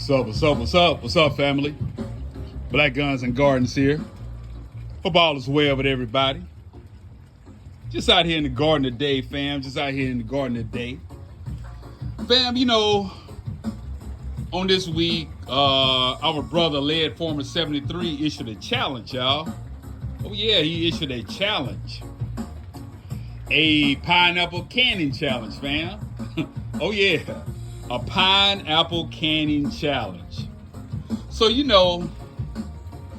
What's up, family? Black Guns and Gardens here. Hope all is well with everybody. Just out here in the garden today, fam. Fam, you know, on this week, our brother, leadfarmer 73, issued a challenge, y'all. Oh, yeah, he issued a challenge. A pineapple canning challenge, fam. Oh, yeah. A pineapple canning challenge. So, you know,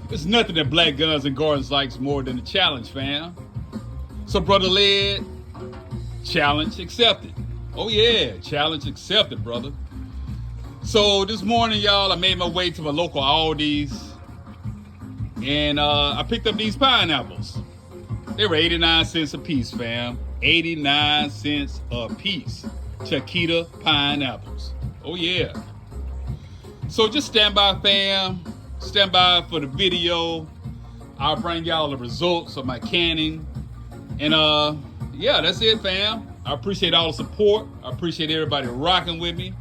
there's nothing that Black Guns and Gardens likes more than a challenge, fam. So, brother Led, challenge accepted. Oh, yeah, challenge accepted, brother. So, this morning, y'all, I made my way to my local Aldi's. And I picked up these pineapples. They were 89 cents a piece, fam. 89 cents a piece. Chiquita pineapples. Oh, yeah. So just stand by, fam. Stand by for the video. I'll bring y'all the results of my canning. And yeah, that's it, fam. I appreciate all the support. I appreciate everybody rocking with me.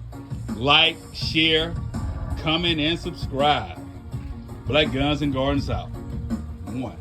Like, share, comment, and subscribe. Black Guns and Gardens out. One.